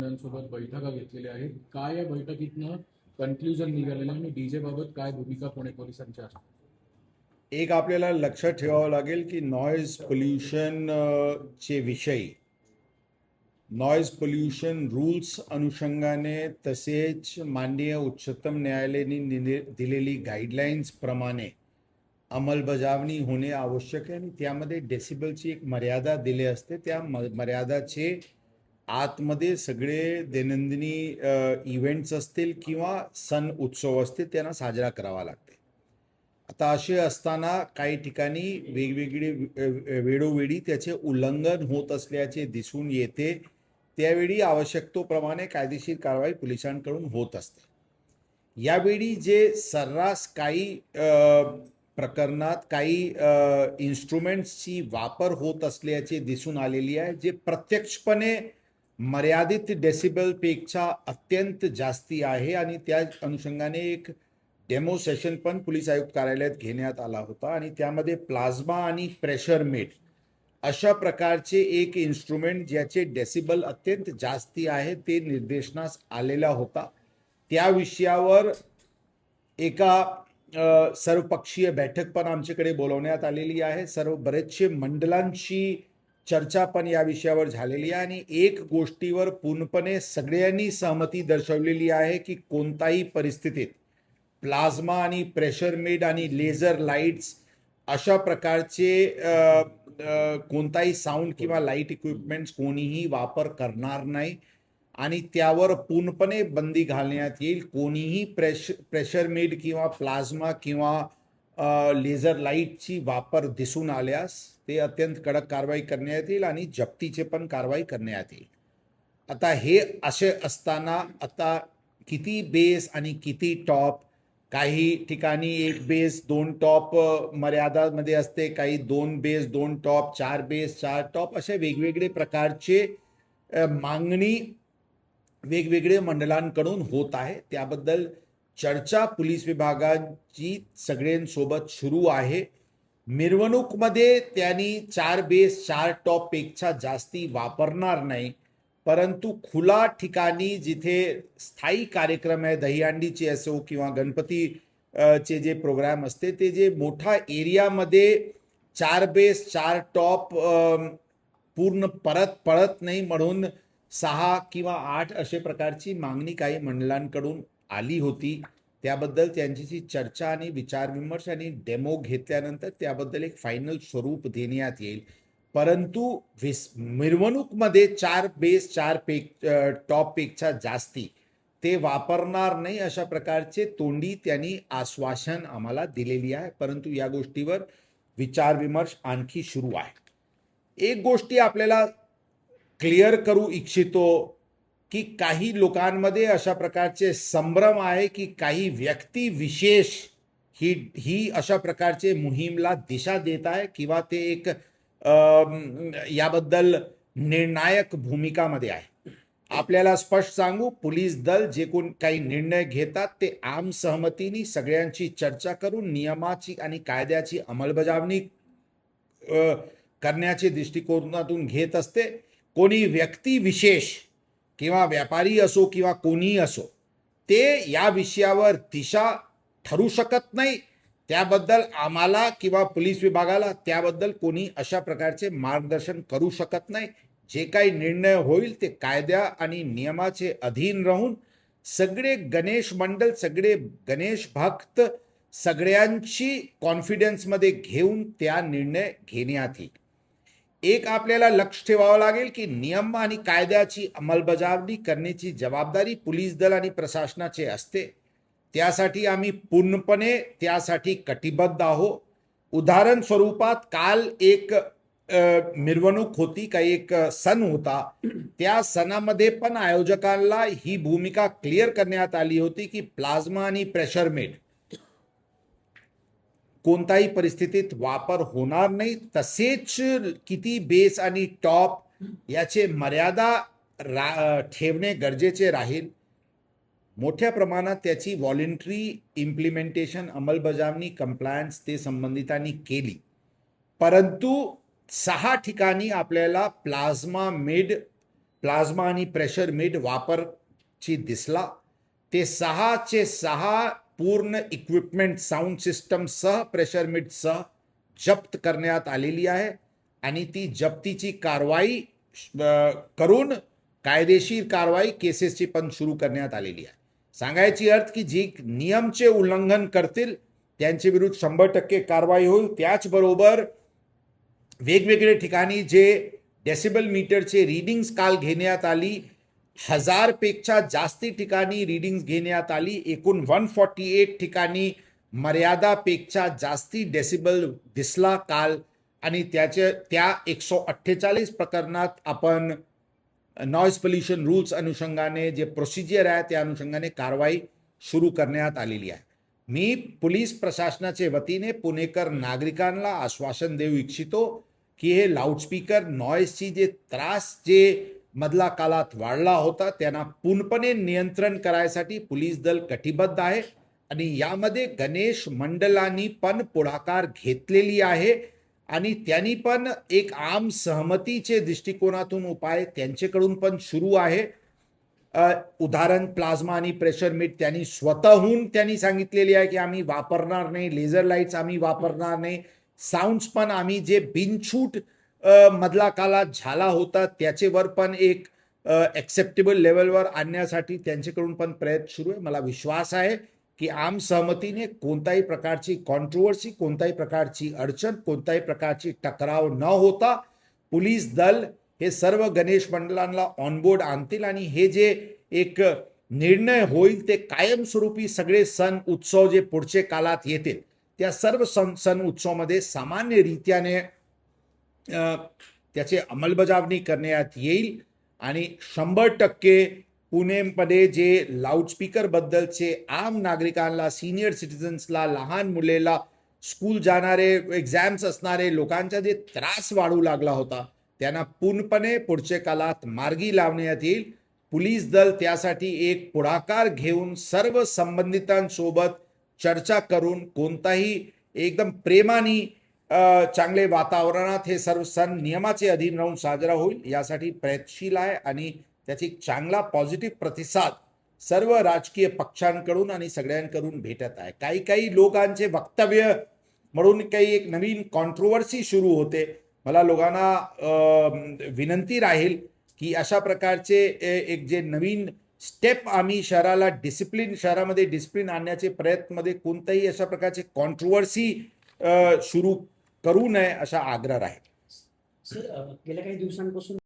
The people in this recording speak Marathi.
सोबत बैठका घेतलेल्या आहेत. काय या बैठकीतनं कन्क्लुजन निघालेलं आणि डीजे बाबत काय भूमिका पुणे पोलिसांची असते? एक आपल्याला लक्षात ठेवावं लागेल की नॉईज पोल्युशन चे विषयी नॉईज पोल्युशन रूल्स अनुषंगाने तसेच माननीय उच्चतम न्यायालयाने दिलेली गाईडलाईन्स प्रमाणे अंमलबजावणी होणे आवश्यक आहे आणि त्यामध्ये डेसिबलची एक मर्यादा दिली असते. त्या मर्यादाचे आतमध्ये सगळे दैनंदिनी इव्हेंट्स असतील किंवा सण उत्सव असतील त्यांना साजरा करावा लागते. आता असे असताना काही ठिकाणी वेगवेगळे वेळोवेळी त्याचे उल्लंघन होत असल्याचे दिसून येते. त्यावेळी आवश्यकतेप्रमाणे कायदेशीर कारवाई पोलिसांकडून होत असते. यावेळी जे सर्रास काही प्रकरणात काही इन्स्ट्रुमेंट्सची वापर होत असल्याचे दिसून आलेली आहे, जे प्रत्यक्षपणे मर्यादित डेसिबलपेक्षा अत्यंत जास्ती आहे आणि त्या अनुषंगाने एक डेमो सेशन पण पोलीस आयुक्त कार्यालयात घेण्यात आला होता आणि त्यामध्ये प्लाझ्मा आणि प्रेशर मीट अशा प्रकारचे एक इन्स्ट्रुमेंट ज्याचे डेसिबल अत्यंत जास्ती आहे ते निर्देशनास आलेला होता. त्या विषयावर एका सर्वपक्षीय बैठक पण आमच्याकडे बोलवण्यात आलेली आहे. बरेचसे मंडळांची चर्चा पण या विषयावर झालेली आहे आणि एक गोष्टीवर पूर्णपणे सगळ्यांनी सहमती दर्शवलेली आहे की कोणताही परिस्थितीत प्लाझ्मा आणि प्रेशर मीड आणि लेझर लाईट्स अशा प्रकारचे कोणताही साऊंड किंवा लाईट इक्विपमेंट्स कोणीही वापर करणार नाही आणि त्यावर पूर्णपणे बंदी घालण्यात येईल. कोणीही प्रेशर मीड किंवा प्लाझ्मा किंवा लेझर लाईटची वापर दिसून आल्यास ते अत्यंत कडक कारवाई करण्यात येईल आणि जप्तीचे पण कारवाई करण्यात येईल. आता हे असे असताना आता किती बेस आणि किती टॉप, काही ठिकाणी एक बेस 2 टॉप मर्यादामध्ये असते, काही 2 बेस 2 टॉप, 4 बेस 4 टॉप असे वेगवेगळे प्रकारचे मागणी वेगवेगळे मंडळांकडून होत आहे. त्याबद्दल चर्चा पोलीस विभागाची सगळ्यांसोबत सुरू आहे. मिरवणूकमध्ये त्यांनी 4 बेस 4 टॉप पेक्षा जास्ती वापरणार नाही, परंतु खुला ठिकाणी जिथे स्थायी कार्यक्रम आहे, दहीहंडीचे असो किंवा गणपती चे जे प्रोग्राम असते ते जे मोठा एरियामध्ये 4 बेस 4 टॉप पूर्ण पळत नाही म्हणून 6 किंवा 8 अशा प्रकारची मागणी काही मंडळांकडून आली होती. त्याबद्दल त्यांची चर्चा आणि विचारविमर्श आणि डेमो घेतल्यानंतर त्याबद्दल एक फायनल स्वरूप देण्यात येईल. परंतु मिरवणूकमध्ये 4 बेस 4 टॉप पेक्षा जास्ती ते वापरणार नाही अशा प्रकारचे तोंडी त्यांनी आश्वासन आम्हाला दिलेली आहे. परंतु या गोष्टीवर विचारविमर्श आणखी सुरू आहे. एक गोष्टी आपल्याला क्लिअर करू इच्छितो की काही लोकांमध्ये अशा प्रकारचे संभ्रम आहे की काही व्यक्ती विशेष ही अशा प्रकारचे मोहीमला दिशा देत आहे किंवा ते एक याबद्दल निर्णायक भूमिकामध्ये आहे. आपल्याला स्पष्ट सांगू, पोलीस दल जे कोण काही निर्णय घेतात ते आम सहमतीने सगळ्यांची चर्चा करून नियमाची आणि कायद्याची अंमलबजावणी करण्याचे दृष्टिकोनातून घेत असते. कोणी व्यक्ती विशेष किंवा व्यापारी असो किंवा कोणी असो ते या विषयावर दिशा ठरू शकत नाही. त्याबद्दल आम्हाला किंवा पोलीस विभागाला त्याबद्दल कोणी अशा प्रकारचे मार्गदर्शन करू शकत नाही. जे काही निर्णय होईल ते कायद्या आणि नियमाचे अधीन राहून सगळे गणेश मंडळ, सगळे गणेश भक्त सगळ्यांची कॉन्फिडन्समध्ये घेऊन त्या निर्णय घेण्यात येईल. एक आपल्याला लक्ष ठेवावं लागेल की नियम आणि कायद्याची अंमलबजावणी करण्याची जबाबदारी पोलीस दल आणि प्रशासनाची असते. त्यासाठी आम्ही पूर्णपणे त्यासाठी कटिबद्ध आहोत. उदाहरण स्वरूपात काल एक मिरवणूक होती, काही एक सण होता. त्या सणामध्ये पण आयोजकांना ही भूमिका क्लिअर करण्यात आली होती की प्लाझ्मा आणि प्रेशर मीट कोणताही परिस्थितीत वापर होणार नाही. तसेच किती बेस आणि टॉप याचे मर्यादा ठेवणे गरजेचे राहील. मोठ्या प्रमाणात त्याची व्हॉलंटरी इम्प्लिमेंटेशन अंमलबजावणी कंप्लायन्स ते संबंधितांनी केली. परंतु 6 ठिकाणी आपल्याला प्लाझ्मा मीड प्लाझ्मा आणि प्रेशर मीड वापरची दिसला. ते 6चे 6 पूर्ण इक्विपमेंट साऊंड सिस्टम सह प्रेशर मीड सह जप्त करण्यात आलेली आहे आणि ती जप्तीची कारवाई करून कायदेशीर कारवाई केसेसची पण सुरू करण्यात आलेली आहे. सांगायची अर्थ की जी नियमचे उल्लंघन करतील त्यांच्या विरुद्ध 100% कारवाई होईल. त्याचबरोबर वेगवेगळे ठिकाणी जे डेसिबल मीटरचे रीडिंग्स काल घेण्यात आली, 1000 पेक्षा जास्ती ठिकाणी रीडिंग्स घेण्यात आली. एकूण 148 ठिकाणी मर्यादापेक्षा जास्ती डेसिबल दिसला काल आणि त्या 148 प्रकरणात आपण नॉइज पोल्युशन रूल्स अनुषंगाने जे प्रोसिजर आहे त्या अनुषंगाने कारवाई सुरू करण्यात आलेली आहे. मी पोलीस प्रशासनाचे वतीने पुणेकर नागरिकांना आश्वासन देऊ इच्छितो की हे लाऊडस्पीकर नॉइजची जे त्रास जे मधला काळात वाढला होता त्यांना पूर्णपणे नियंत्रण करायसाठी पोलीस दल कटिबद्ध आहे आणि यामध्ये गणेश मंडळांनी पण पुढाकार घेतलेली आहे आणि त्यांनी पण एक आम सहमतीचे दृष्टिकोनातून उपाय त्यांच्याकडून पण सुरू आहे. उदाहरण प्लाझ्मा आणि प्रेशर मीट त्यांनी स्वतःहून त्यांनी सांगितलेली आहे की आम्ही वापरणार नाही, लेझर लाईट्स आम्ही वापरणार नाही, साऊंड्स पण आम्ही जे बिनछूट मधला काळात झाला होता त्याच्यावर पण एक ॲक्सेप्टेबल लेवलवर आणण्यासाठी त्यांच्याकडून पण प्रयत्न सुरू आहे. मला विश्वास आहे की आम सहमतीने कोणत्याही प्रकारची कॉन्ट्रोवर्सी, कोणत्याही प्रकारची अडचण, कोणत्याही प्रकारची टकराव न होता पोलीस दल हे सर्व गणेश मंडळांना ऑनबोर्ड आणतील आणि हे जे एक निर्णय होईल ते कायमस्वरूपी सगळे सण उत्सव जे पुढचे काळात येतील त्या सर्व सण उत्सवामध्ये सामान्य रीत्याने त्याची अंमलबजावणी करण्यात येईल आणि 100% पुणेमध्ये जे लाऊडस्पीकर बद्दलचे आम नागरिकांना, सिनियर सिटीजन्सला, लहान मुलेला, स्कूल जाणारे, एक्झाम्स असणारे लोकांचा जे त्रास वाढू लागला होता त्यांना पूर्णपणे पुढच्या काळात मार्गी लावण्यात येईल. पोलीस दल त्यासाठी एक पुढाकार घेऊन सर्व संबंधितांसोबत चर्चा करून कोणताही एकदम प्रेमाने चांगले वातावरणात हे सर्व सण नियमाचे अधीन राहून साजरा होईल यासाठी प्रयत्नशील आहे आणि त्याची चांगला पॉझिटिव्ह प्रतिसाद सर्व राजकीय पक्षांकडून आणि सगळ्यांकडून भेटत आहे. काही लोकांचे वक्तव्य म्हणून काही एक नवीन कॉन्ट्रोवर्सी सुरू होते. मला लोकांना विनंती राहील की अशा प्रकारचे एक जे नवीन स्टेप आम्ही शहरामध्ये डिसिप्लिन आणण्याचे प्रयत्नमध्ये कोणत्याही अशा प्रकारचे कॉन्ट्रोवर्सी सुरू करू नये असा आग्रह आहे. सर, गेल्या काही दिवसांपासून